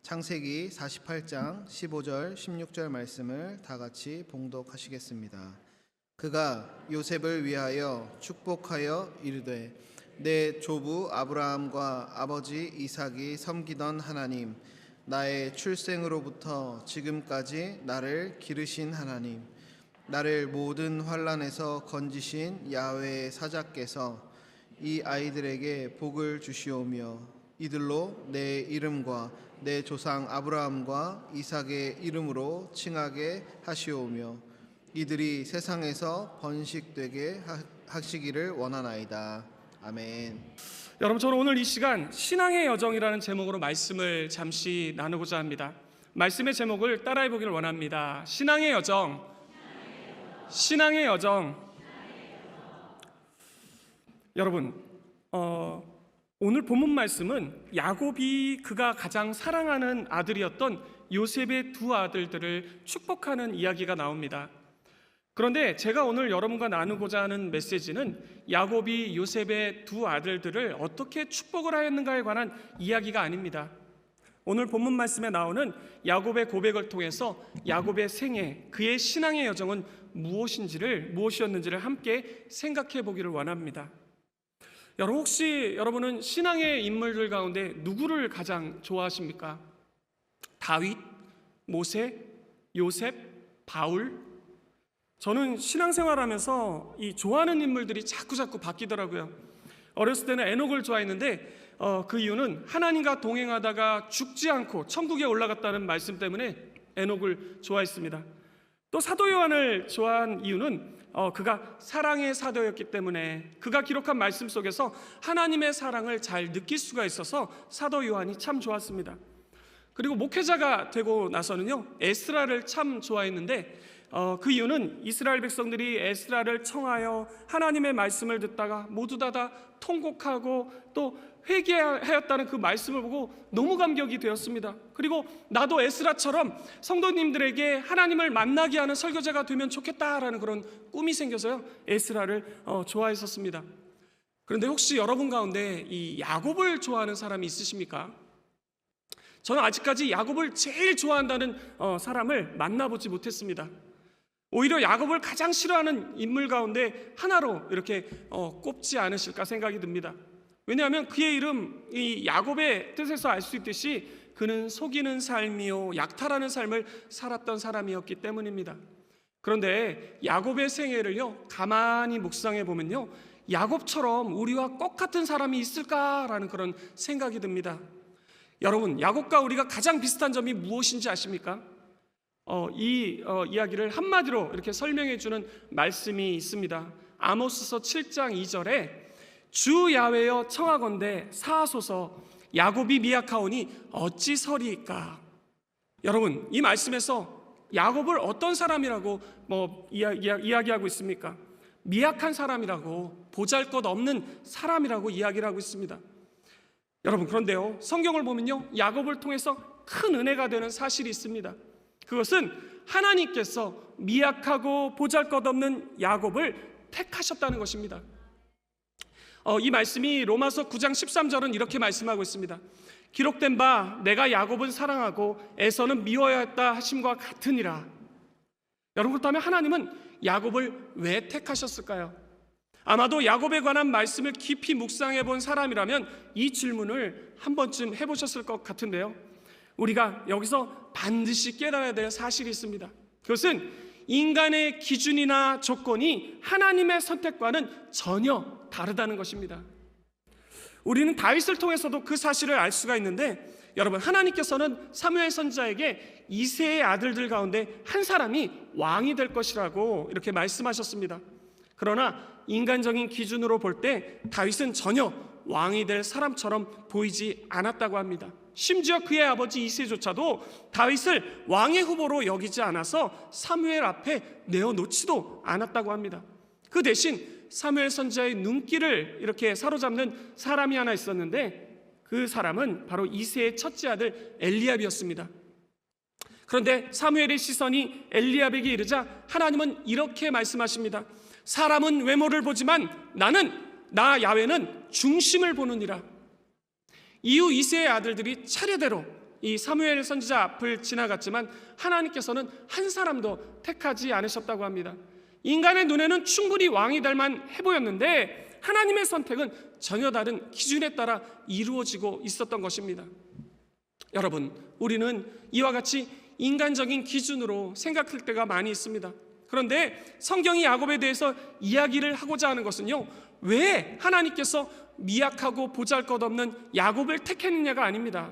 창세기 48장 15절 16절 말씀을 다 같이 봉독하시겠습니다. 그가 요셉을 위하여 축복하여 이르되 내 조부 아브라함과 아버지 이삭이 섬기던 하나님, 나의 출생으로부터 지금까지 나를 기르신 하나님, 나를 모든 환난에서 건지신 야훼의 사자께서 이 아이들에게 복을 주시오며 이들로 내 이름과 내 조상 아브라함과 이삭의 이름으로 칭하게 하시오며 이들이 세상에서 번식되게 하시기를 원하나이다. 아멘. 여러분, 저는 오늘 이 시간 신앙의 여정이라는 제목으로 말씀을 잠시 나누고자 합니다. 말씀의 제목을 따라해 보기를 원합니다. 신앙의 여정. 신앙의 여정. 여러분, 오늘 본문 말씀은 야곱이 그가 가장 사랑하는 아들이었던 요셉의 두 아들들을 축복하는 이야기가 나옵니다. 그런데 제가 오늘 여러분과 나누고자 하는 메시지는 야곱이 요셉의 두 아들들을 어떻게 축복을 하였는가에 관한 이야기가 아닙니다. 오늘 본문 말씀에 나오는 야곱의 고백을 통해서 야곱의 생애, 그의 신앙의 여정은 무엇이었는지를 함께 생각해 보기를 원합니다. 여러분, 혹시 여러분은 신앙의 인물들 가운데 누구를 가장 좋아하십니까? 다윗, 모세, 요셉, 바울? 저는 신앙생활하면서 이 좋아하는 인물들이 자꾸 바뀌더라고요. 어렸을 때는 에녹을 좋아했는데 그 이유는 하나님과 동행하다가 죽지 않고 천국에 올라갔다는 말씀 때문에 에녹을 좋아했습니다. 또 사도 요한을 좋아한 이유는 그가 사랑의 사도였기 때문에 그가 기록한 말씀 속에서 하나님의 사랑을 잘 느낄 수가 있어서 사도 요한이 참 좋았습니다. 그리고 목회자가 되고 나서는요, 에스라를 참 좋아했는데 그 이유는 이스라엘 백성들이 에스라를 청하여 하나님의 말씀을 듣다가 모두 다 통곡하고 또 회개하였다는 그 말씀을 보고 너무 감격이 되었습니다. 그리고 나도 에스라처럼 성도님들에게 하나님을 만나게 하는 설교자가 되면 좋겠다라는 그런 꿈이 생겨서요, 에스라를 좋아했었습니다. 그런데 혹시 여러분 가운데 이 야곱을 좋아하는 사람이 있으십니까? 저는 아직까지 야곱을 제일 좋아한다는 사람을 만나보지 못했습니다. 오히려 야곱을 가장 싫어하는 인물 가운데 하나로 이렇게 꼽지 않으실까 생각이 듭니다. 왜냐하면 그의 이름, 이 야곱의 뜻에서 알 수 있듯이 그는 속이는 삶이요 약탈하는 삶을 살았던 사람이었기 때문입니다. 그런데 야곱의 생애를요 가만히 묵상해 보면요, 야곱처럼 우리와 똑같은 사람이 있을까라는 그런 생각이 듭니다. 여러분, 야곱과 우리가 가장 비슷한 점이 무엇인지 아십니까? 이 이야기를 한마디로 이렇게 설명해 주는 말씀이 있습니다. 아모스서 7장 2절에 주 야훼여 청하건대 사하소서 야곱이 미약하오니 어찌 서리이까. 여러분, 이 말씀에서 야곱을 어떤 사람이라고 이야기하고 있습니까? 미약한 사람이라고, 보잘것없는 사람이라고 이야기를 하고 있습니다. 여러분, 그런데요, 성경을 보면요, 야곱을 통해서 큰 은혜가 되는 사실이 있습니다. 그것은 하나님께서 미약하고 보잘것없는 야곱을 택하셨다는 것입니다. 이 말씀이 로마서 9장 13절은 이렇게 말씀하고 있습니다. 기록된 바 내가 야곱은 사랑하고 에서는 미워야 했다 하심과 같으니라. 여러분, 그렇다면 하나님은 야곱을 왜 택하셨을까요? 아마도 야곱에 관한 말씀을 깊이 묵상해 본 사람이라면 이 질문을 한 번쯤 해보셨을 것 같은데요, 우리가 여기서 반드시 깨달아야 될 사실이 있습니다. 그것은 인간의 기준이나 조건이 하나님의 선택과는 전혀 다르다는 것입니다. 우리는 다윗을 통해서도 그 사실을 알 수가 있는데, 여러분, 하나님께서는 사무엘 선지자에게 이새의 아들들 가운데 한 사람이 왕이 될 것이라고 이렇게 말씀하셨습니다. 그러나 인간적인 기준으로 볼 때 다윗은 전혀 왕이 될 사람처럼 보이지 않았다고 합니다. 심지어 그의 아버지 이새조차도 다윗을 왕의 후보로 여기지 않아서 사무엘 앞에 내어놓지도 않았다고 합니다. 그 대신 사무엘 선지자의 눈길을 이렇게 사로잡는 사람이 하나 있었는데, 그 사람은 바로 이새의 첫째 아들 엘리압이었습니다. 그런데 사무엘의 시선이 엘리압에게 이르자 하나님은 이렇게 말씀하십니다. 사람은 외모를 보지만 나 야훼는 중심을 보느니라. 이후 이새의 아들들이 차례대로 이 사무엘 선지자 앞을 지나갔지만 하나님께서는 한 사람도 택하지 않으셨다고 합니다. 인간의 눈에는 충분히 왕이 될 만해 보였는데 하나님의 선택은 전혀 다른 기준에 따라 이루어지고 있었던 것입니다. 여러분, 우리는 이와 같이 인간적인 기준으로 생각할 때가 많이 있습니다. 그런데 성경이 야곱에 대해서 이야기를 하고자 하는 것은요, 왜 하나님께서 미약하고 보잘것없는 야곱을 택했느냐가 아닙니다.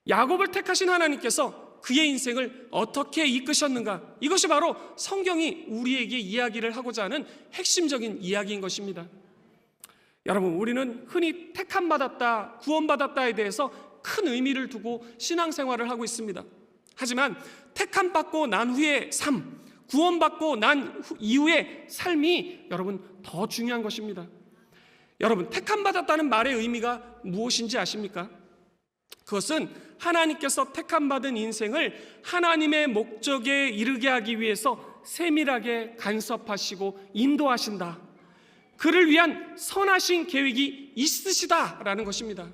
야곱을 택하신 하나님께서 그의 인생을 어떻게 이끄셨는가, 이것이 바로 성경이 우리에게 이야기를 하고자 하는 핵심적인 이야기인 것입니다. 여러분, 우리는 흔히 택함받았다, 구원받았다에 대해서 큰 의미를 두고 신앙생활을 하고 있습니다. 하지만 택함받고 난 후의 삶, 구원받고 난 이후의 삶이 여러분 더 중요한 것입니다. 여러분, 택함받았다는 말의 의미가 무엇인지 아십니까? 그것은 하나님께서 택함받은 인생을 하나님의 목적에 이르게 하기 위해서 세밀하게 간섭하시고 인도하신다, 그를 위한 선하신 계획이 있으시다라는 것입니다.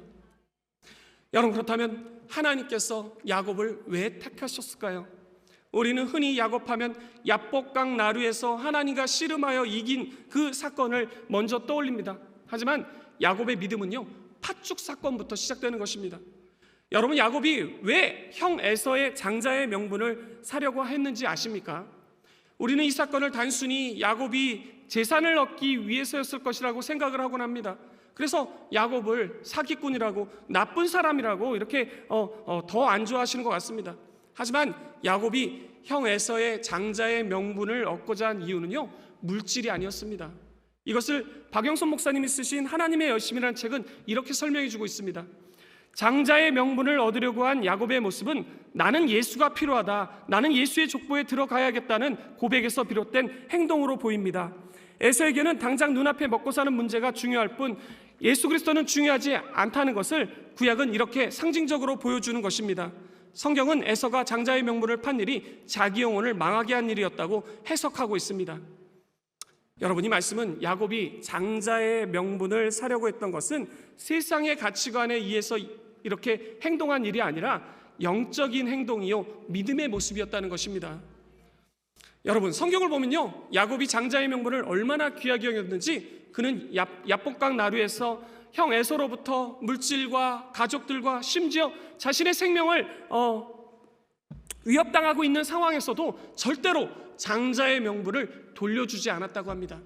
여러분, 그렇다면 하나님께서 야곱을 왜 택하셨을까요? 우리는 흔히 야곱하면 야복강 나루에서 하나님과 씨름하여 이긴 그 사건을 먼저 떠올립니다. 하지만 야곱의 믿음은요, 팥죽 사건부터 시작되는 것입니다. 여러분, 야곱이 왜 형 에서의 장자의 명분을 사려고 했는지 아십니까? 우리는 이 사건을 단순히 야곱이 재산을 얻기 위해서였을 것이라고 생각을 하곤 합니다. 그래서 야곱을 사기꾼이라고, 나쁜 사람이라고 이렇게 더 안 좋아하시는 것 같습니다. 하지만 야곱이 형 에서의 장자의 명분을 얻고자 한 이유는요, 물질이 아니었습니다. 이것을 박영선 목사님이 쓰신 하나님의 열심이라는 책은 이렇게 설명해 주고 있습니다. 장자의 명분을 얻으려고 한 야곱의 모습은 나는 예수가 필요하다, 나는 예수의 족보에 들어가야겠다는 고백에서 비롯된 행동으로 보입니다. 에서에게는 당장 눈앞에 먹고 사는 문제가 중요할 뿐 예수 그리스도는 중요하지 않다는 것을 구약은 이렇게 상징적으로 보여주는 것입니다. 성경은 에서가 장자의 명분을 판 일이 자기 영혼을 망하게 한 일이었다고 해석하고 있습니다. 여러분, 이 말씀은 야곱이 장자의 명분을 사려고 했던 것은 세상의 가치관에 의해서 이렇게 행동한 일이 아니라 영적인 행동이요, 믿음의 모습이었다는 것입니다. 여러분, 성경을 보면요, 야곱이 장자의 명분을 얼마나 귀하게 여겼는지 그는 야복강 나루에서 형 에서로부터 물질과 가족들과 심지어 자신의 생명을 위협당하고 있는 상황에서도 절대로 장자의 명분을 돌려주지 않았다고 합니다.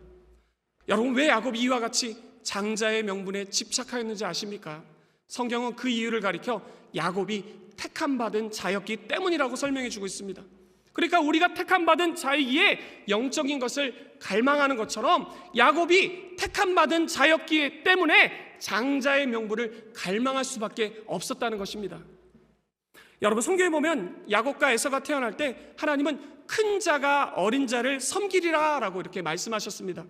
여러분, 왜 야곱이 이와 같이 장자의 명분에 집착하였는지 아십니까? 성경은 그 이유를 가리켜 야곱이 택함받은 자였기 때문이라고 설명해 주고 있습니다. 그러니까 우리가 택함받은 자이기에 영적인 것을 갈망하는 것처럼 야곱이 택함받은 자였기 때문에 장자의 명분을 갈망할 수밖에 없었다는 것입니다. 여러분, 성경에 보면 야곱과 에서가 태어날 때 하나님은 큰 자가 어린 자를 섬기리라 라고 이렇게 말씀하셨습니다.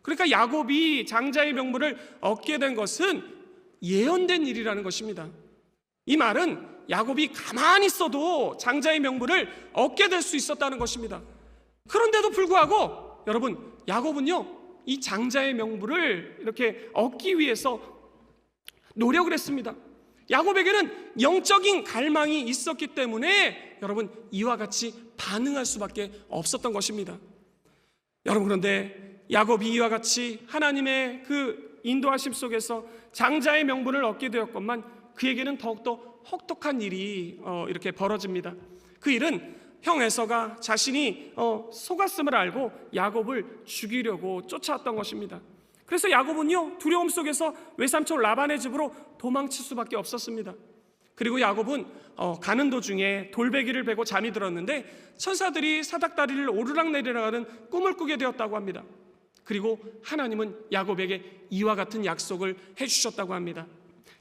그러니까 야곱이 장자의 명분을 얻게 된 것은 예언된 일이라는 것입니다. 이 말은 야곱이 가만히 있어도 장자의 명분을 얻게 될 수 있었다는 것입니다. 그런데도 불구하고 여러분, 야곱은요, 이 장자의 명분을 이렇게 얻기 위해서 노력을 했습니다. 야곱에게는 영적인 갈망이 있었기 때문에 여러분, 이와 같이 반응할 수밖에 없었던 것입니다. 여러분, 그런데 야곱이 이와 같이 하나님의 그 인도하심 속에서 장자의 명분을 얻게 되었건만 그에게는 더욱더 혹독한 일이 이렇게 벌어집니다. 그 일은 형 에서가 자신이 속았음을 알고 야곱을 죽이려고 쫓아왔던 것입니다. 그래서 야곱은요, 두려움 속에서 외삼촌 라반의 집으로 도망칠 수밖에 없었습니다. 그리고 야곱은 가는 도중에 돌베기를 베고 잠이 들었는데 천사들이 사닥다리를 오르락내리락하는 꿈을 꾸게 되었다고 합니다. 그리고 하나님은 야곱에게 이와 같은 약속을 해주셨다고 합니다.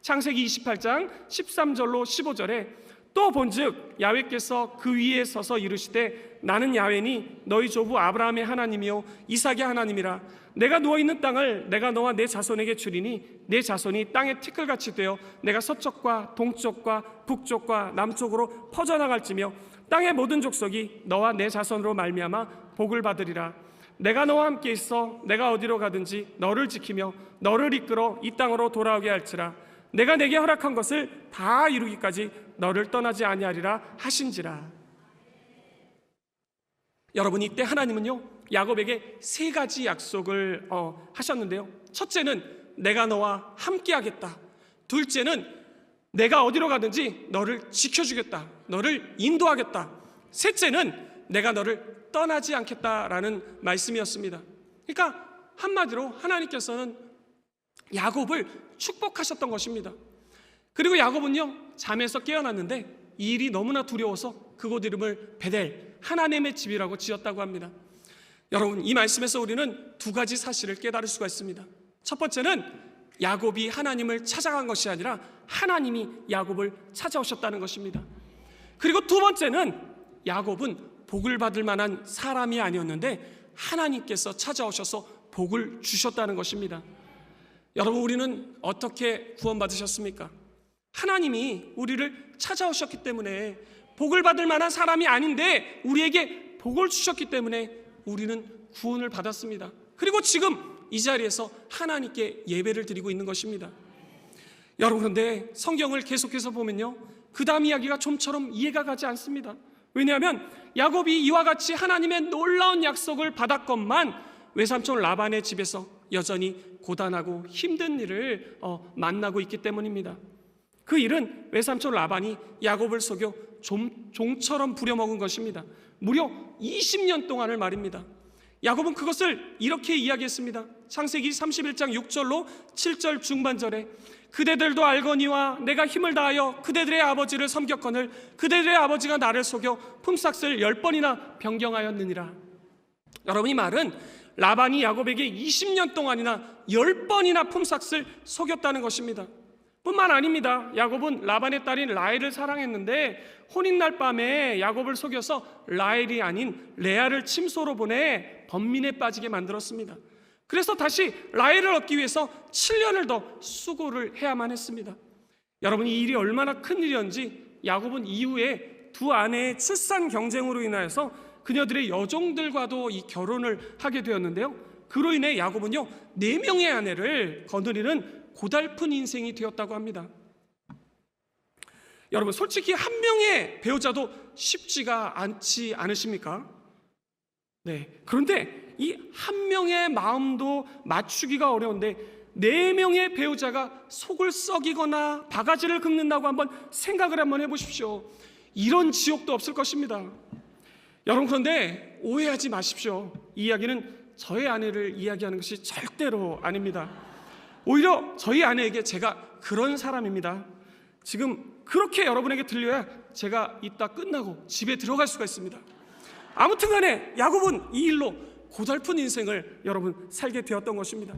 창세기 28장 13절로 15절에 또 본즉 야훼께서 그 위에 서서 이르시되 나는 야훼니 너희 조부 아브라함의 하나님이요 이삭의 하나님이라. 내가 누워있는 땅을 내가 너와 내 자손에게 주리니 내 자손이 땅의 티끌같이 되어 내가 서쪽과 동쪽과 북쪽과 남쪽으로 퍼져나갈지며 땅의 모든 족속이 너와 내 자손으로 말미암아 복을 받으리라. 내가 너와 함께 있어 내가 어디로 가든지 너를 지키며 너를 이끌어 이 땅으로 돌아오게 할지라. 내가 내게 허락한 것을 다 이루기까지 너를 떠나지 아니하리라 하신지라. 여러분, 이때 하나님은요 야곱에게 세 가지 약속을 하셨는데요. 첫째는 내가 너와 함께하겠다. 둘째는 내가 어디로 가든지 너를 지켜주겠다, 너를 인도하겠다. 셋째는 내가 너를 떠나지 않겠다라는 말씀이었습니다. 그러니까 한마디로 하나님께서는 야곱을 축복하셨던 것입니다. 그리고 야곱은요 잠에서 깨어났는데 이 일이 너무나 두려워서 그곳 이름을 베델, 하나님의 집이라고 지었다고 합니다. 여러분, 이 말씀에서 우리는 두 가지 사실을 깨달을 수가 있습니다. 첫 번째는 야곱이 하나님을 찾아간 것이 아니라 하나님이 야곱을 찾아오셨다는 것입니다. 그리고 두 번째는 야곱은 복을 받을 만한 사람이 아니었는데 하나님께서 찾아오셔서 복을 주셨다는 것입니다. 여러분, 우리는 어떻게 구원받으셨습니까? 하나님이 우리를 찾아오셨기 때문에, 복을 받을 만한 사람이 아닌데 우리에게 복을 주셨기 때문에 우리는 구원을 받았습니다. 그리고 지금 이 자리에서 하나님께 예배를 드리고 있는 것입니다. 여러분, 그런데 성경을 계속해서 보면요 그 다음 이야기가 좀처럼 이해가 가지 않습니다. 왜냐하면 야곱이 이와 같이 하나님의 놀라운 약속을 받았건만 외삼촌 라반의 집에서 여전히 고단하고 힘든 일을 만나고 있기 때문입니다. 그 일은 외삼촌 라반이 야곱을 속여 종처럼 부려먹은 것입니다. 무려 20년 동안을 말입니다. 야곱은 그것을 이렇게 이야기했습니다. 창세기 31장 6절로 7절 중반절에 그대들도 알거니와 내가 힘을 다하여 그대들의 아버지를 섬겼거늘 그대들의 아버지가 나를 속여 품삯을 10번이나 변경하였느니라. 여러분, 이 말은 라반이 야곱에게 20년 동안이나 10번이나 품삯을 속였다는 것입니다. 뿐만 아닙니다. 야곱은 라반의 딸인 라헬을 사랑했는데 혼인날 밤에 야곱을 속여서 라헬이 아닌 레아를 침소로 보내 번민에 빠지게 만들었습니다. 그래서 다시 라헬을 얻기 위해서 7년을 더 수고를 해야만 했습니다. 여러분, 이 일이 얼마나 큰 일이었는지 야곱은 이후에 두 아내의 출산 경쟁으로 인하여서 그녀들의 여종들과도 이 결혼을 하게 되었는데요, 그로 인해 야곱은요 4명의 아내를 거느리는 고달픈 인생이 되었다고 합니다. 여러분, 솔직히 한 명의 배우자도 쉽지가 않지 않으십니까? 네. 그런데 이 한 명의 마음도 맞추기가 어려운데 4명의 배우자가 속을 썩이거나 바가지를 긁는다고 한번 생각을 한번 해보십시오. 이런 지옥도 없을 것입니다. 여러분, 그런데 오해하지 마십시오. 이 이야기는 저의 아내를 이야기하는 것이 절대로 아닙니다. 오히려 저희 아내에게 제가 그런 사람입니다. 지금 그렇게 여러분에게 들려야 제가 이따 끝나고 집에 들어갈 수가 있습니다. 아무튼 간에 야곱은 이 일로 고달픈 인생을 여러분 살게 되었던 것입니다.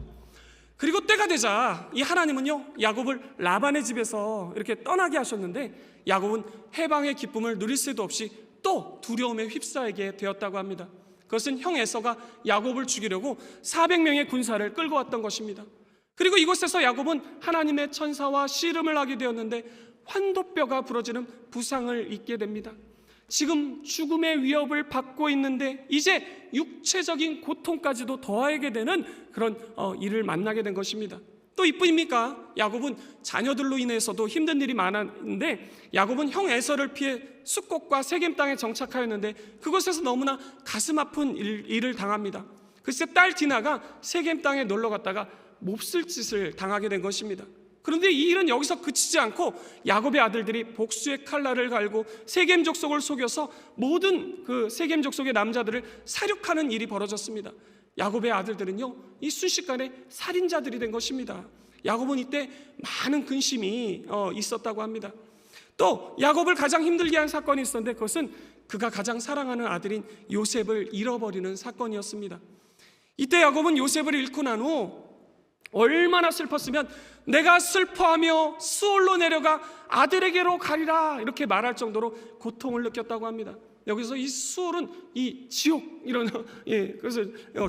그리고 때가 되자 이 하나님은요 야곱을 라반의 집에서 이렇게 떠나게 하셨는데 야곱은 해방의 기쁨을 누릴 새도 없이 또 두려움에 휩싸이게 되었다고 합니다. 그것은 형 에서가 야곱을 죽이려고 400명의 군사를 끌고 왔던 것입니다. 그리고 이곳에서 야곱은 하나님의 천사와 씨름을 하게 되었는데 환도뼈가 부러지는 부상을 입게 됩니다. 지금 죽음의 위협을 받고 있는데 이제 육체적인 고통까지도 더하게 되는 그런 일을 만나게 된 것입니다. 또 이뿐입니까? 야곱은 자녀들로 인해서도 힘든 일이 많았는데 야곱은 형 에서를 피해 숫곳과 세겜 땅에 정착하였는데 그곳에서 너무나 가슴 아픈 일을 당합니다. 글쎄 딸 디나가 세겜 땅에 놀러 갔다가 몹쓸 짓을 당하게 된 것입니다. 그런데 이 일은 여기서 그치지 않고 야곱의 아들들이 복수의 칼날을 갈고 세겜 족속을 속여서 모든 그 세겜 족속의 남자들을 살육하는 일이 벌어졌습니다. 야곱의 아들들은요 이 순식간에 살인자들이 된 것입니다. 야곱은 이때 많은 근심이 있었다고 합니다. 또 야곱을 가장 힘들게 한 사건이 있었는데 그것은 그가 가장 사랑하는 아들인 요셉을 잃어버리는 사건이었습니다. 이때 야곱은 요셉을 잃고 난 후 얼마나 슬펐으면 내가 슬퍼하며 수올로 내려가 아들에게로 가리라 이렇게 말할 정도로 고통을 느꼈다고 합니다. 여기서 이 수올은 이 지옥 이런 그래서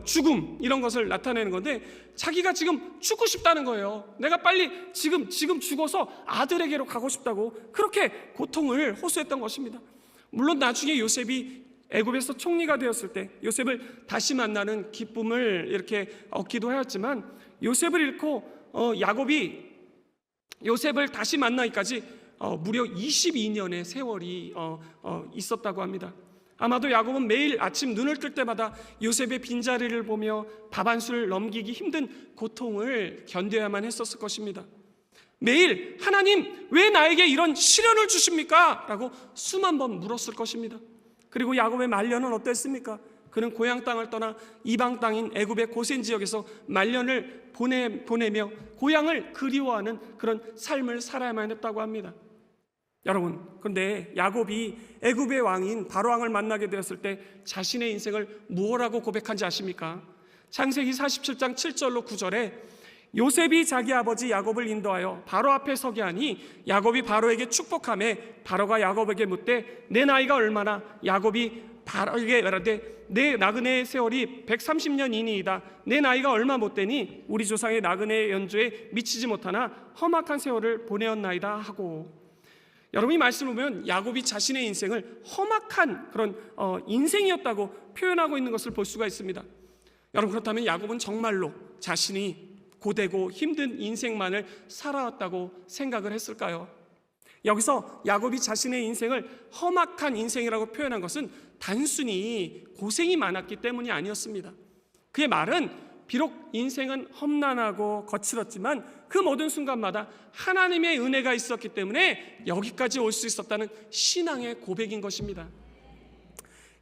죽음 이런 것을 나타내는 건데 자기가 지금 죽고 싶다는 거예요. 내가 빨리 지금 죽어서 아들에게로 가고 싶다고 그렇게 고통을 호소했던 것입니다. 물론 나중에 요셉이 애굽에서 총리가 되었을 때 요셉을 다시 만나는 기쁨을 이렇게 얻기도 하였지만 요셉을 잃고 야곱이 요셉을 다시 만나기까지 무려 22년의 세월이 있었다고 합니다. 아마도 야곱은 매일 아침 눈을 뜰 때마다 요셉의 빈자리를 보며 밥 한 술 넘기기 힘든 고통을 견뎌야만 했었을 것입니다. 매일 하나님 왜 나에게 이런 시련을 주십니까? 라고 수만 번 물었을 것입니다. 그리고 야곱의 말년은 어땠습니까? 그는 고향 땅을 떠나 이방 땅인 애굽의 고센 지역에서 말년을 보내며 고향을 그리워하는 그런 삶을 살아야만 했다고 합니다. 여러분, 그런데 야곱이 애굽의 왕인 바로 왕을 만나게 되었을 때 자신의 인생을 무엇라고 고백한지 아십니까? 창세기 47장 7절로 9절에 요셉이 자기 아버지 야곱을 인도하여 바로 앞에 서게 하니 야곱이 바로에게 축복하매 바로가 야곱에게 묻되 내 나이가 얼마나? 야곱이 바로에게 말하되 내 나그네의 세월이 130년이니이다. 내 나이가 얼마 못되니 우리 조상의 나그네의 연조에 미치지 못하나 험악한 세월을 보내었나이다 하고, 여러분 이 말씀을 보면 야곱이 자신의 인생을 험악한 그런 인생이었다고 표현하고 있는 것을 볼 수가 있습니다. 여러분, 그렇다면 야곱은 정말로 자신이 고되고 힘든 인생만을 살아왔다고 생각을 했을까요? 여기서 야곱이 자신의 인생을 험악한 인생이라고 표현한 것은 단순히 고생이 많았기 때문이 아니었습니다. 그의 말은 비록 인생은 험난하고 거칠었지만 그 모든 순간마다 하나님의 은혜가 있었기 때문에 여기까지 올 수 있었다는 신앙의 고백인 것입니다.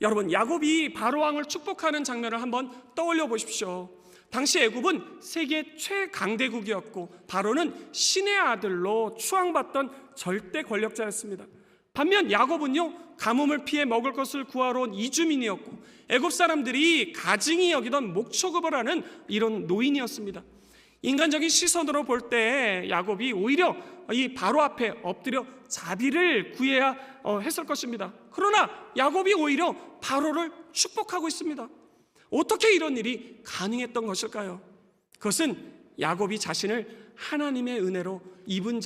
여러분, 야곱이 바로왕을 축복하는 장면을 한번 떠올려 보십시오. 당시 애굽은 세계 최강대국이었고 바로는 신의 아들로 추앙받던 절대 권력자였습니다. 반면 야곱은요, 가뭄을 피해 먹을 것을 구하러 온 이주민이었고 애굽 사람들이 가증히 여기던 목초급을 하는 이런 노인이었습니다. 인간적인 시선으로 볼 때 야곱이 오히려 이 바로 앞에 엎드려 자비를 구해야 했을 것입니다. 그러나 야곱이 오히려 바로를 축복하고 있습니다. 어떻게 이런 일이 가능했던 것일까요? 그것은 야곱이 자신을 하나님의 은혜로 입은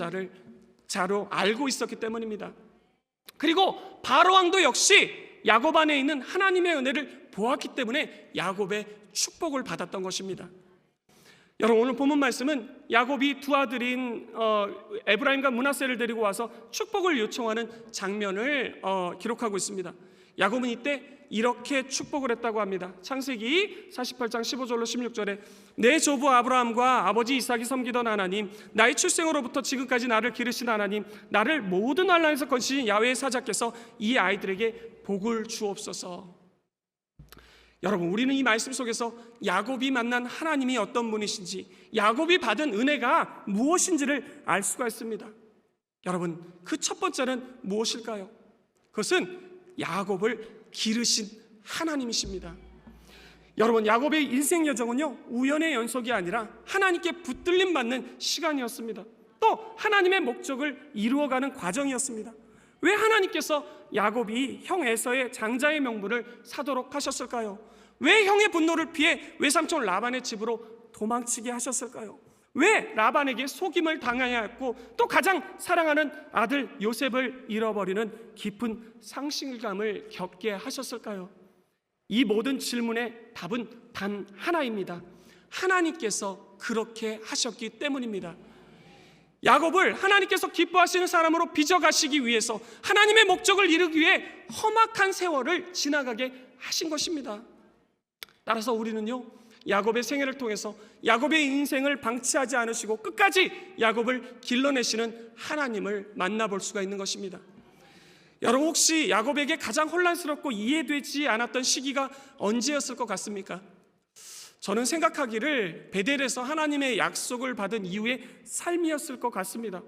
자로 알고 있었기 때문입니다. 그리고 바로 왕도 역시 야곱 안에 있는 하나님의 은혜를 보았기 때문에 야곱의 축복을 받았던 것입니다. 여러분, 오늘 본문 말씀은 야곱이 두 아들인 에브라임과 므낫세를 데리고 와서 축복을 요청하는 장면을 기록하고 있습니다. 야곱은 이때 이렇게 축복을 했다고 합니다. 창세기 48장 15절로 16절에 내 조부 아브라함과 아버지 이삭이 섬기던 하나님, 나의 출생으로부터 지금까지 나를 기르신 하나님, 나를 모든 환난에서 건지신 야훼의 사자께서 이 아이들에게 복을 주옵소서. 여러분, 우리는 이 말씀 속에서 야곱이 만난 하나님이 어떤 분이신지, 야곱이 받은 은혜가 무엇인지를 알 수가 있습니다. 여러분, 그 첫 번째는 무엇일까요? 그것은 야곱을 기르신 하나님이십니다. 여러분, 야곱의 인생 여정은요, 우연의 연속이 아니라 하나님께 붙들림 받는 시간이었습니다. 또 하나님의 목적을 이루어가는 과정이었습니다. 왜 하나님께서 야곱이 형 에서의 장자의 명분을 사도록 하셨을까요? 왜 형의 분노를 피해 외삼촌 라반의 집으로 도망치게 하셨을까요? 왜 라반에게 속임을 당해야 했고 또 가장 사랑하는 아들 요셉을 잃어버리는 깊은 상실감을 겪게 하셨을까요? 이 모든 질문의 답은 단 하나입니다. 하나님께서 그렇게 하셨기 때문입니다. 야곱을 하나님께서 기뻐하시는 사람으로 빚어가시기 위해서, 하나님의 목적을 이루기 위해 험악한 세월을 지나가게 하신 것입니다. 따라서 우리는요, 야곱의 생애를 통해서 야곱의 인생을 방치하지 않으시고 끝까지 야곱을 길러내시는 하나님을 만나볼 수가 있는 것입니다. 여러분, 혹시 야곱에게 가장 혼란스럽고 이해되지 않았던 시기가 언제였을 것 같습니까? 저는 생각하기를 베델에서 하나님의 약속을 받은 이후의 삶이었을 것 같습니다.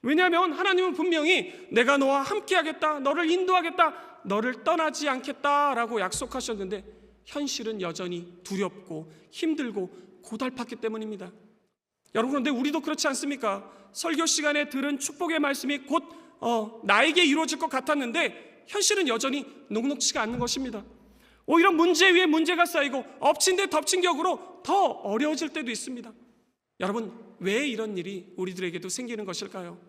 왜냐하면 하나님은 분명히 내가 너와 함께하겠다, 너를 인도하겠다, 너를 떠나지 않겠다라고 약속하셨는데 현실은 여전히 두렵고 힘들고 고달팠기 때문입니다. 여러분, 그런데 우리도 그렇지 않습니까? 설교 시간에 들은 축복의 말씀이 곧 나에게 이루어질 것 같았는데 현실은 여전히 녹록치가 않는 것입니다. 오히려 문제 위에 문제가 쌓이고 엎친 데 덮친 격으로 더 어려워질 때도 있습니다. 여러분, 왜 이런 일이 우리들에게도 생기는 것일까요?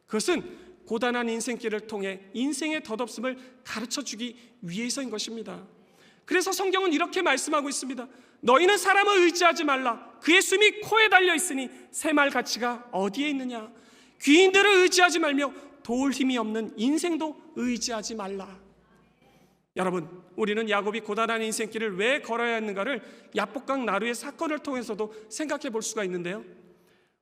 그것은 고단한 인생길을 통해 인생의 덧없음을 가르쳐주기 위해서인 것입니다. 그래서 성경은 이렇게 말씀하고 있습니다. 너희는 사람을 의지하지 말라. 그의 숨이 코에 달려 있으니 새말 가치가 어디에 있느냐. 귀인들을 의지하지 말며 도울 힘이 없는 인생도 의지하지 말라. 여러분, 우리는 야곱이 고단한 인생길을 왜 걸어야 했는가를 야복강 나루의 사건을 통해서도 생각해 볼 수가 있는데요,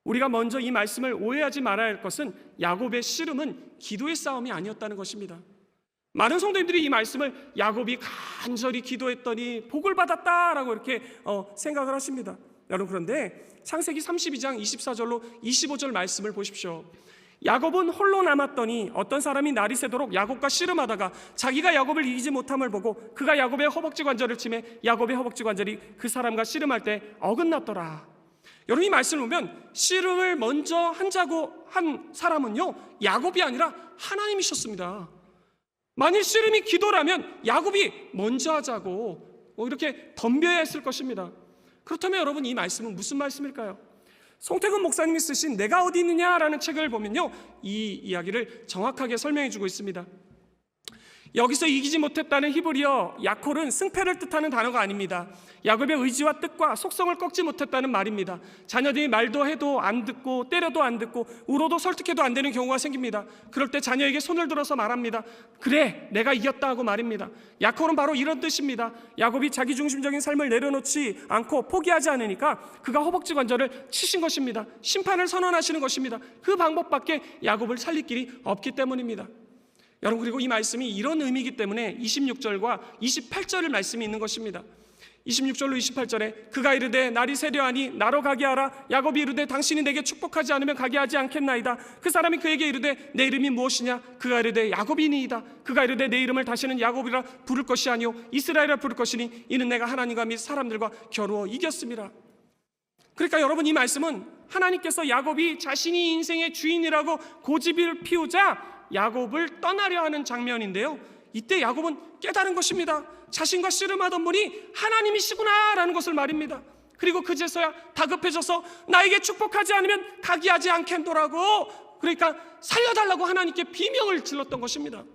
우리가 먼저 이 말씀을 오해하지 말아야 할 것은 야곱의 씨름은 기도의 싸움이 아니었다는 것입니다. 많은 성도님들이 이 말씀을 야곱이 간절히 기도했더니 복을 받았다라고 이렇게 생각을 하십니다. 여러분, 그런데 창세기 32장 24절로 25절 말씀을 보십시오. 야곱은 홀로 남았더니 어떤 사람이 날이 새도록 야곱과 씨름하다가 자기가 야곱을 이기지 못함을 보고 그가 야곱의 허벅지 관절을 치매 야곱의 허벅지 관절이 그 사람과 씨름할 때 어긋났더라. 여러분, 이 말씀을 보면 씨름을 먼저 한자고 한 사람은요, 야곱이 아니라 하나님이셨습니다. 만일 씨름이 기도라면 야곱이 먼저 하자고 이렇게 덤벼야 했을 것입니다. 그렇다면 여러분, 이 말씀은 무슨 말씀일까요? 송태근 목사님이 쓰신 내가 어디 있느냐라는 책을 보면요, 이 이야기를 정확하게 설명해 주고 있습니다. 여기서 이기지 못했다는 히브리어 야콜은 승패를 뜻하는 단어가 아닙니다. 야곱의 의지와 뜻과 속성을 꺾지 못했다는 말입니다. 자녀들이 말도 해도 안 듣고 때려도 안 듣고 울어도 설득해도 안 되는 경우가 생깁니다. 그럴 때 자녀에게 손을 들어서 말합니다. 그래, 내가 이겼다 하고 말입니다. 야콜은 바로 이런 뜻입니다. 야곱이 자기중심적인 삶을 내려놓지 않고 포기하지 않으니까 그가 허벅지 관절을 치신 것입니다. 심판을 선언하시는 것입니다. 그 방법밖에 야곱을 살릴 길이 없기 때문입니다. 여러분, 그리고 이 말씀이 이런 의미이기 때문에 26절과 28절의 말씀이 있는 것입니다. 26절로 28절에 그가 이르되 날이 세려하니 나로 가게 하라. 야곱이 이르되 당신이 내게 축복하지 않으면 가게 하지 않겠나이다. 그 사람이 그에게 이르되 내 이름이 무엇이냐. 그가 이르되 야곱이니이다. 그가 이르되 내 이름을 다시는 야곱이라 부를 것이 아니요 이스라엘이라 부를 것이니 이는 내가 하나님과 및 사람들과 겨루어 이겼음이라. 그러니까 여러분, 이 말씀은 하나님께서 야곱이 자신이 인생의 주인이라고 고집을 피우자 야곱을 떠나려 하는 장면인데요, 이때 야곱은 깨달은 것입니다. 자신과 씨름하던 분이 하나님이시구나라는 것을 말입니다. 그리고 그제서야 다급해져서 나에게 축복하지 않으면 가게 하지 않겠노라고, 그러니까 살려달라고 하나님께 비명을 질렀던 것입니다.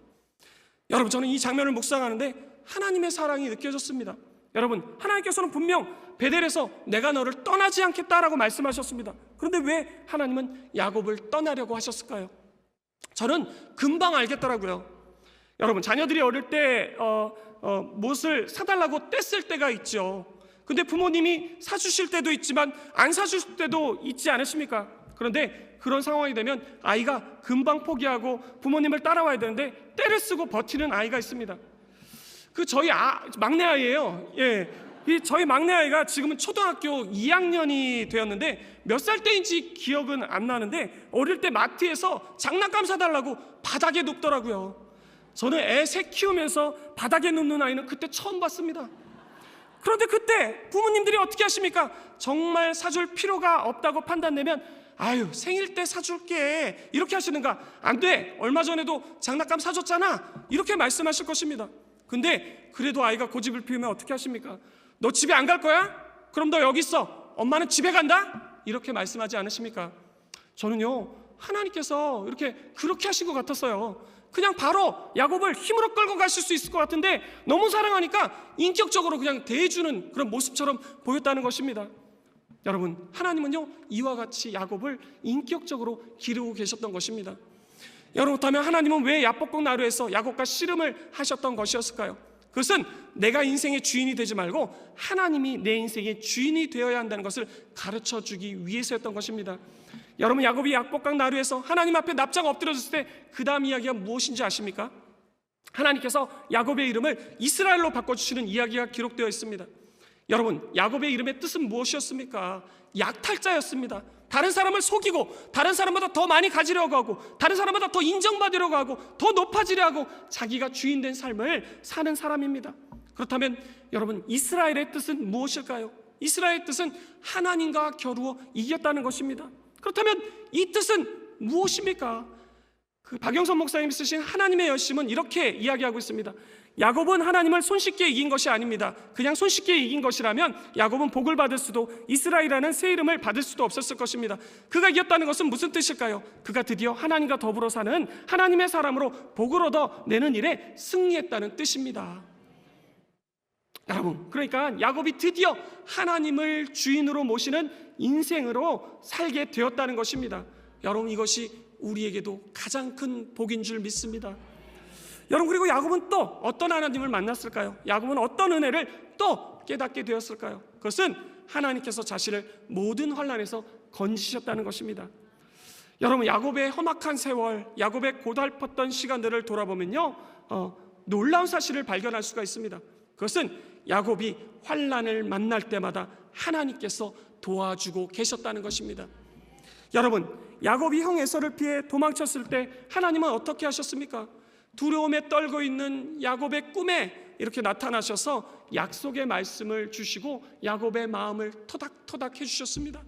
여러분, 저는 이 장면을 묵상하는데 하나님의 사랑이 느껴졌습니다. 여러분, 하나님께서는 분명 베델에서 내가 너를 떠나지 않겠다라고 말씀하셨습니다. 그런데 왜 하나님은 야곱을 떠나려고 하셨을까요? 저는 금방 알겠더라고요. 여러분, 자녀들이 어릴 때 무엇을 사달라고 뗐을 때가 있죠. 근데 부모님이 사주실 때도 있지만 안 사주실 때도 있지 않으십니까? 그런데 그런 상황이 되면 아이가 금방 포기하고 부모님을 따라와야 되는데 떼를 쓰고 버티는 아이가 있습니다. 저희 막내 아이예요. 저희 막내 아이가 지금은 초등학교 2학년이 되었는데 몇 살 때인지 기억은 안 나는데 어릴 때 마트에서 장난감 사달라고 바닥에 눕더라고요. 저는 애 셋 키우면서 바닥에 눕는 아이는 그때 처음 봤습니다. 그런데 그때 부모님들이 어떻게 하십니까? 정말 사줄 필요가 없다고 판단되면 아유, 생일 때 사줄게 이렇게 하시는가? 안 돼, 얼마 전에도 장난감 사줬잖아 이렇게 말씀하실 것입니다. 근데 그래도 아이가 고집을 피우면 어떻게 하십니까? 너 집에 안 갈 거야? 그럼 너 여기 있어. 엄마는 집에 간다? 이렇게 말씀하지 않으십니까? 저는요, 하나님께서 그렇게 하신 것 같았어요. 그냥 바로 야곱을 힘으로 끌고 가실 수 있을 것 같은데 너무 사랑하니까 인격적으로 그냥 대해주는 그런 모습처럼 보였다는 것입니다. 여러분, 하나님은요, 이와 같이 야곱을 인격적으로 기르고 계셨던 것입니다. 여러분, 그렇다면 하나님은 왜 야복강 나루에서 야곱과 씨름을 하셨던 것이었을까요? 그것은 내가 인생의 주인이 되지 말고 하나님이 내 인생의 주인이 되어야 한다는 것을 가르쳐주기 위해서였던 것입니다. 여러분, 야곱이 야복강 나루에서 하나님 앞에 납작 엎드려졌을 때 그 다음 이야기가 무엇인지 아십니까? 하나님께서 야곱의 이름을 이스라엘로 바꿔주시는 이야기가 기록되어 있습니다. 여러분, 야곱의 이름의 뜻은 무엇이었습니까? 약탈자였습니다. 다른 사람을 속이고 다른 사람보다 더 많이 가지려고 하고 다른 사람보다 더 인정받으려고 하고 더 높아지려 하고 자기가 주인된 삶을 사는 사람입니다. 그렇다면 여러분, 이스라엘의 뜻은 무엇일까요? 이스라엘의 뜻은 하나님과 겨루어 이겼다는 것입니다. 그렇다면 이 뜻은 무엇입니까? 박영선 목사님이 쓰신 하나님의 열심은 이렇게 이야기하고 있습니다. 야곱은 하나님을 손쉽게 이긴 것이 아닙니다. 그냥 손쉽게 이긴 것이라면 야곱은 복을 받을 수도 이스라엘이라는 새 이름을 받을 수도 없었을 것입니다. 그가 이겼다는 것은 무슨 뜻일까요? 그가 드디어 하나님과 더불어 사는 하나님의 사람으로 복을 얻어내는 일에 승리했다는 뜻입니다. 여러분, 그러니까 야곱이 드디어 하나님을 주인으로 모시는 인생으로 살게 되었다는 것입니다. 여러분, 이것이 우리에게도 가장 큰 복인 줄 믿습니다. 여러분, 그리고 야곱은 또 어떤 하나님을 만났을까요? 야곱은 어떤 은혜를 또 깨닫게 되었을까요? 그것은 하나님께서 자신을 모든 환난에서 건지셨다는 것입니다. 여러분, 야곱의 험악한 세월, 야곱의 고달팠던 시간들을 돌아보면요, 놀라운 사실을 발견할 수가 있습니다. 그것은 야곱이 환난을 만날 때마다 하나님께서 도와주고 계셨다는 것입니다. 여러분, 야곱이 형 에서를 피해 도망쳤을 때 하나님은 어떻게 하셨습니까? 두려움에 떨고 있는 야곱의 꿈에 이렇게 나타나셔서 약속의 말씀을 주시고 야곱의 마음을 토닥토닥 해주셨습니다.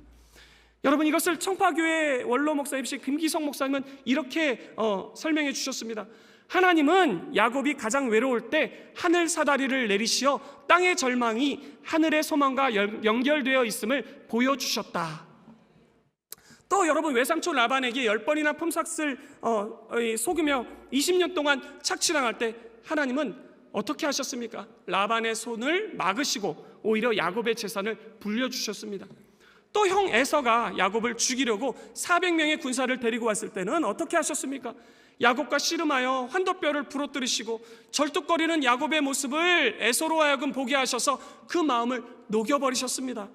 여러분, 이것을 청파교회 원로 목사님이신 김기성 목사님은 이렇게 설명해 주셨습니다. 하나님은 야곱이 가장 외로울 때 하늘 사다리를 내리시어 땅의 절망이 하늘의 소망과 연결되어 있음을 보여주셨다. 또 여러분, 외삼촌 라반에게 10번이나 품삯을 속이며 20년 동안 착취당할 때 하나님은 어떻게 하셨습니까? 라반의 손을 막으시고 오히려 야곱의 재산을 불려주셨습니다. 또 형 에서가 야곱을 죽이려고 400명의 군사를 데리고 왔을 때는 어떻게 하셨습니까? 야곱과 씨름하여 환도뼈를 부러뜨리시고 절뚝거리는 야곱의 모습을 에서로 하여금 보게 하셔서 그 마음을 녹여버리셨습니다.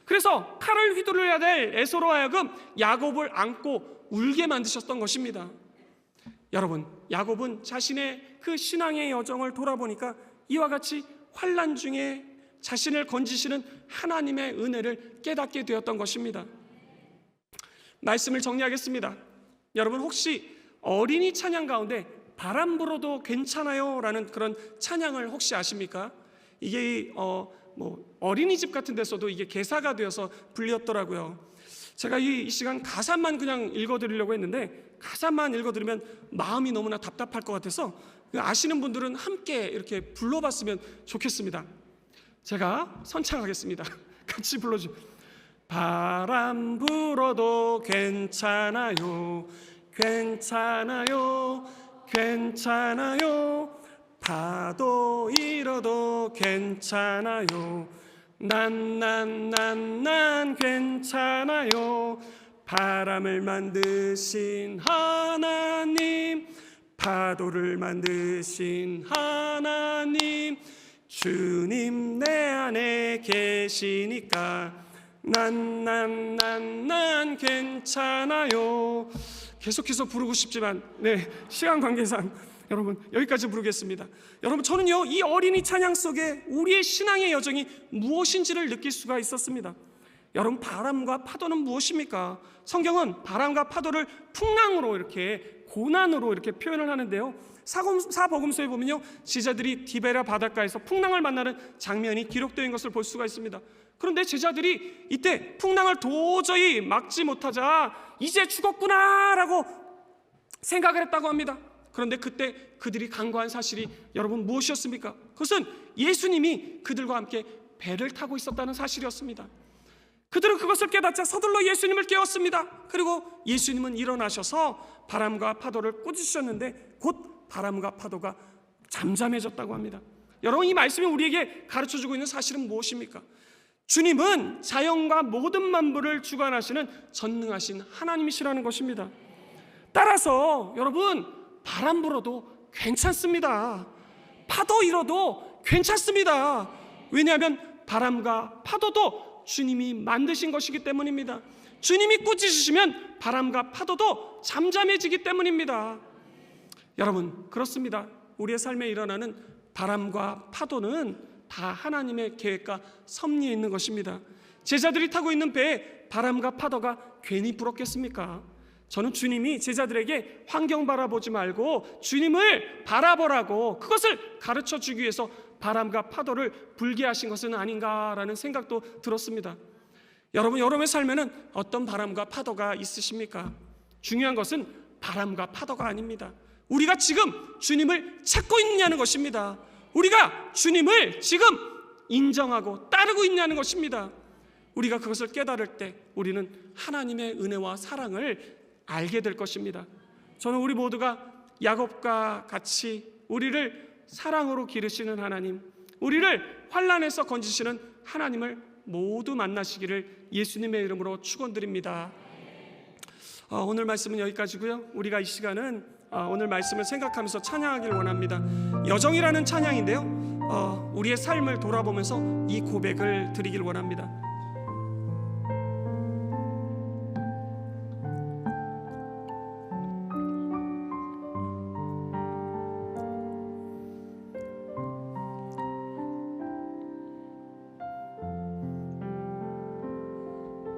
그래서 칼을 휘두르야 될 에서로 하여금 야곱을 안고 울게 만드셨던 것입니다. 여러분, 야곱은 자신의 그 신앙의 여정을 돌아보니까 이와 같이 환난 중에 자신을 건지시는 하나님의 은혜를 깨닫게 되었던 것입니다. 말씀을 정리하겠습니다. 여러분, 혹시 어린이 찬양 가운데 바람 불어도 괜찮아요 라는 그런 찬양을 혹시 아십니까? 이게 어린이집 같은 데서도 이게 개사가 되어서 불렸더라고요. 제가 이 시간 가사만 그냥 읽어드리려고 했는데 가사만 읽어드리면 마음이 너무나 답답할 것 같아서 아시는 분들은 함께 이렇게 불러봤으면 좋겠습니다. 제가 선창하겠습니다. 같이 불러주세요. 바람 불어도 괜찮아요, 괜찮아요, 괜찮아요. 파도 일어도 괜찮아요, 난 괜찮아요. 바람을 만드신 하나님, 파도를 만드신 하나님, 주님 내 안에 계시니까 난 괜찮아요. 계속해서 부르고 싶지만 시간 관계상 여러분 여기까지 부르겠습니다. 여러분, 저는요 이 어린이 찬양 속에 우리의 신앙의 여정이 무엇인지를 느낄 수가 있었습니다. 여러분, 바람과 파도는 무엇입니까? 성경은 바람과 파도를 풍랑으로 이렇게 고난으로 이렇게 표현을 하는데요, 사복음서에 보면요 제자들이 디베라 바닷가에서 풍랑을 만나는 장면이 기록되어 있는 것을 볼 수가 있습니다. 그런데 제자들이 이때 풍랑을 도저히 막지 못하자 이제 죽었구나라고 생각을 했다고 합니다. 그런데 그때 그들이 간과한 사실이 여러분 무엇이었습니까? 그것은 예수님이 그들과 함께 배를 타고 있었다는 사실이었습니다. 그들은 그것을 깨닫자 서둘러 예수님을 깨웠습니다. 그리고 예수님은 일어나셔서 바람과 파도를 꾸짖으셨는데 곧 바람과 파도가 잠잠해졌다고 합니다. 여러분, 이 말씀이 우리에게 가르쳐주고 있는 사실은 무엇입니까? 주님은 자연과 모든 만물을 주관하시는 전능하신 하나님이시라는 것입니다. 따라서 여러분, 바람 불어도 괜찮습니다. 파도 일어도 괜찮습니다. 왜냐하면 바람과 파도도 주님이 만드신 것이기 때문입니다. 주님이 꾸짖으시면 바람과 파도도 잠잠해지기 때문입니다. 여러분, 그렇습니다. 우리의 삶에 일어나는 바람과 파도는 다 하나님의 계획과 섭리에 있는 것입니다. 제자들이 타고 있는 배에 바람과 파도가 괜히 불었겠습니까? 저는 주님이 제자들에게 환경 바라보지 말고 주님을 바라보라고 그것을 가르쳐 주기 위해서 바람과 파도를 불게 하신 것은 아닌가라는 생각도 들었습니다. 여러분, 여러분의 삶에는 어떤 바람과 파도가 있으십니까? 중요한 것은 바람과 파도가 아닙니다. 우리가 지금 주님을 찾고 있느냐는 것입니다. 우리가 주님을 지금 인정하고 따르고 있냐는 것입니다. 우리가 그것을 깨달을 때 우리는 하나님의 은혜와 사랑을 알게 될 것입니다. 저는 우리 모두가 야곱과 같이 우리를 사랑으로 기르시는 하나님, 우리를 환난에서 건지시는 하나님을 모두 만나시기를 예수님의 이름으로 축원드립니다. 오늘 말씀은 여기까지고요. 우리가 이 시간은 오늘 말씀을 생각하면서 찬양하길 원합니다. 여정이라는 찬양인데요. 우리의 삶을 돌아보면서 이 고백을 드리길 원합니다.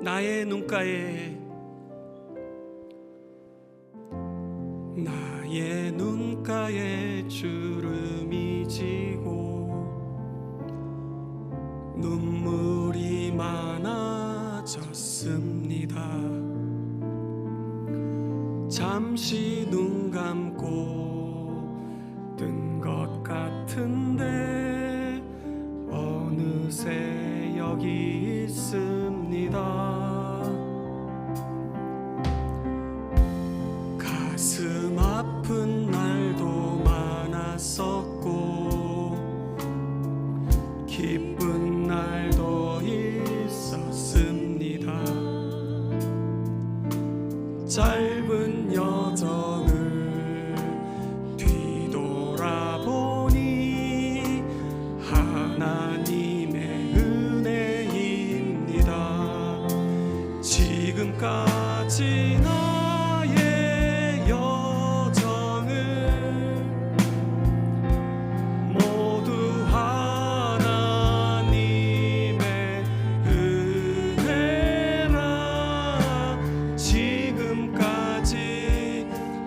나의 눈가에 주름이 지고 눈물이 많아졌습니다. 잠시 눈 감고 뜬 것 같은데 어느새 여기 있습니다. 가슴 아픈 날도 많았었고 기쁜 날도 있었습니다. 짧은 여정을 뒤돌아보니 하나님의 은혜입니다. 지금까지 나의 여정을 모두 하나님의 은혜라. 지금까지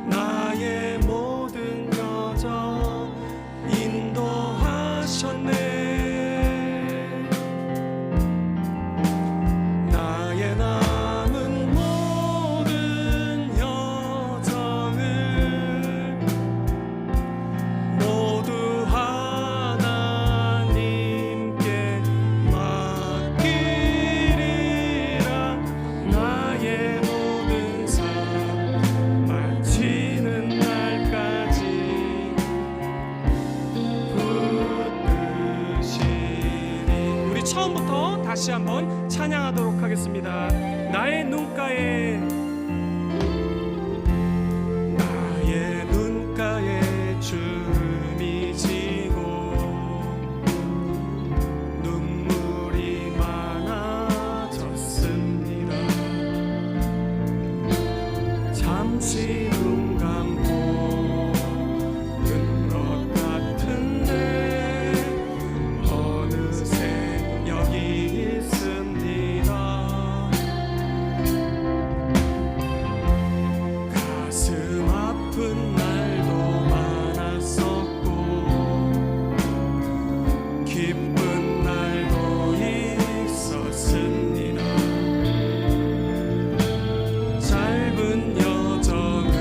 나의 모든 여정 인도하셨네. 나의 남은 모든 여정을 모두 하나님께 맡기리라. 나의 모든 삶 마치는 날까지 붙드시리. 우리 처음부터 다시 한번 찬양하도록 하겠습니다. 나의 눈가에 주름이 지고 눈물이 많아졌습니다. 잠시 눈 감고 뜬 것 같은데 어느새 여기 있습니다. 가슴 아픈 날도 많았었고 기쁜 날도 있었습니다. 짧은 여정을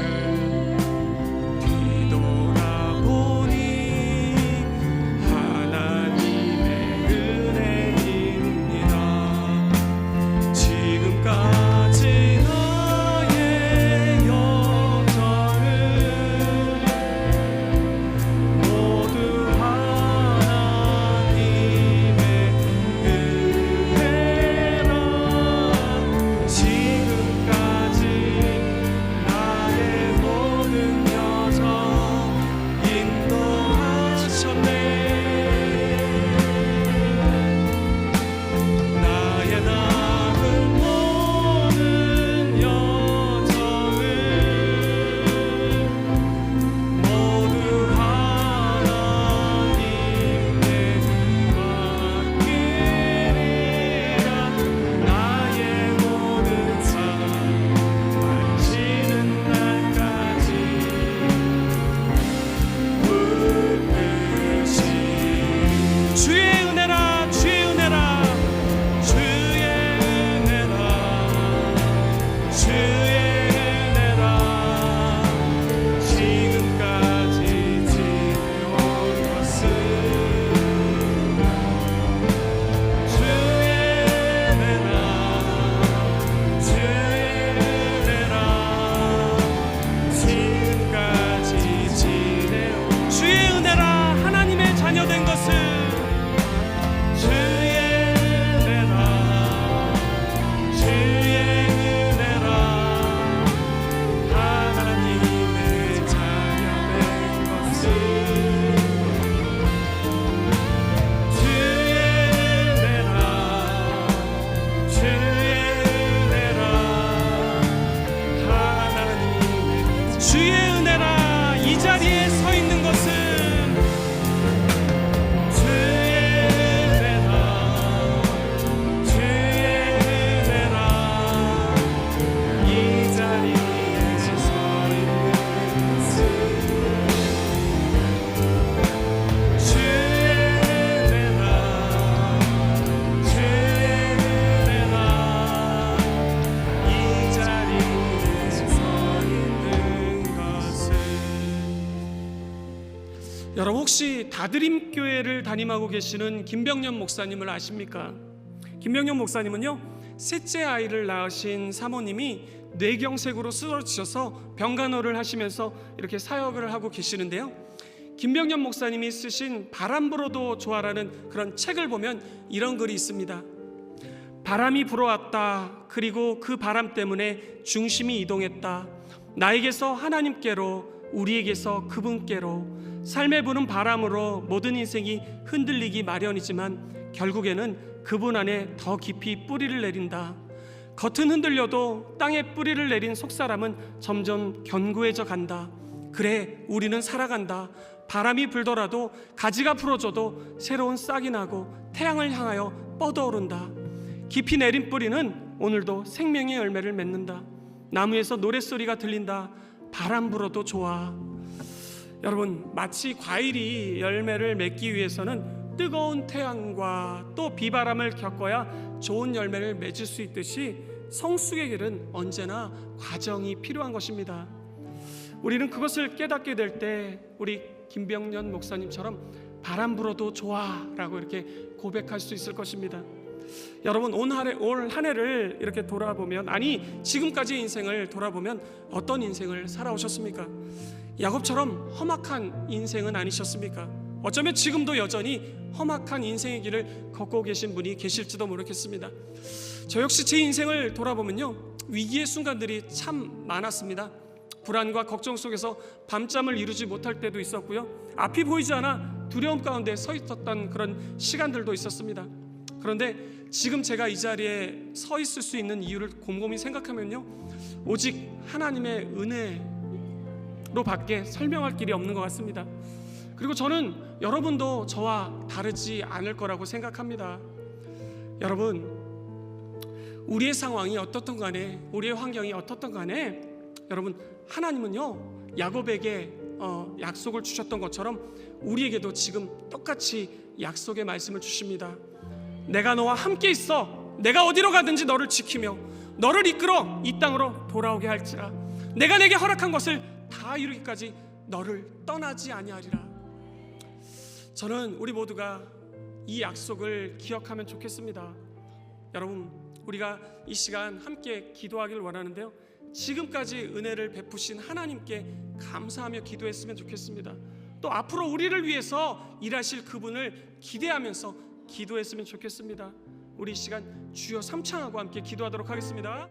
여러분 혹시 다드림 교회를 담임하고 계시는 김병년 목사님을 아십니까? 김병년 목사님은요, 셋째 아이를 낳으신 사모님이 뇌경색으로 쓰러지셔서 병간호를 하시면서 이렇게 사역을 하고 계시는데요, 김병년 목사님이 쓰신 바람 불어도 좋아라는 그런 책을 보면 이런 글이 있습니다. 바람이 불어왔다. 그리고 그 바람 때문에 중심이 이동했다. 나에게서 하나님께로, 우리에게서 그분께로. 삶에 부는 바람으로 모든 인생이 흔들리기 마련이지만 결국에는 그분 안에 더 깊이 뿌리를 내린다. 겉은 흔들려도 땅에 뿌리를 내린 속사람은 점점 견고해져 간다. 그래, 우리는 살아간다. 바람이 불더라도 가지가 풀어져도 새로운 싹이 나고 태양을 향하여 뻗어오른다. 깊이 내린 뿌리는 오늘도 생명의 열매를 맺는다. 나무에서 노랫소리가 들린다. 바람 불어도 좋아. 여러분, 마치 과일이 열매를 맺기 위해서는 뜨거운 태양과 또 비바람을 겪어야 좋은 열매를 맺을 수 있듯이 성숙의 길은 언제나 과정이 필요한 것입니다. 우리는 그것을 깨닫게 될 때 우리 김병년 목사님처럼 바람 불어도 좋아 라고 이렇게 고백할 수 있을 것입니다. 여러분, 올 한 해를 이렇게 돌아보면, 아니 지금까지의 인생을 돌아보면 어떤 인생을 살아오셨습니까? 야곱처럼 험악한 인생은 아니셨습니까? 어쩌면 지금도 여전히 험악한 인생의 길을 걷고 계신 분이 계실지도 모르겠습니다. 저 역시 제 인생을 돌아보면요, 위기의 순간들이 참 많았습니다. 불안과 걱정 속에서 밤잠을 이루지 못할 때도 있었고요, 앞이 보이지 않아 두려움 가운데 서 있었던 그런 시간들도 있었습니다. 그런데 지금 제가 이 자리에 서 있을 수 있는 이유를 곰곰이 생각하면요, 오직 하나님의 은혜로 밖에 설명할 길이 없는 것 같습니다. 그리고 저는 여러분도 저와 다르지 않을 거라고 생각합니다. 여러분, 우리의 상황이 어떻든 간에, 우리의 환경이 어떻든 간에, 여러분, 하나님은요, 야곱에게 약속을 주셨던 것처럼 우리에게도 지금 똑같이 약속의 말씀을 주십니다. 내가 너와 함께 있어. 내가 어디로 가든지 너를 지키며 너를 이끌어 이 땅으로 돌아오게 할지라. 내가 내게 허락한 것을 다 이루기까지 너를 떠나지 아니하리라. 저는 우리 모두가 이 약속을 기억하면 좋겠습니다. 여러분, 우리가 이 시간 함께 기도하기를 원하는데요, 지금까지 은혜를 베푸신 하나님께 감사하며 기도했으면 좋겠습니다. 또 앞으로 우리를 위해서 일하실 그분을 기대하면서 기도했으면 좋겠습니다. 우리 이 시간 주여 삼창하고 함께 기도하도록 하겠습니다.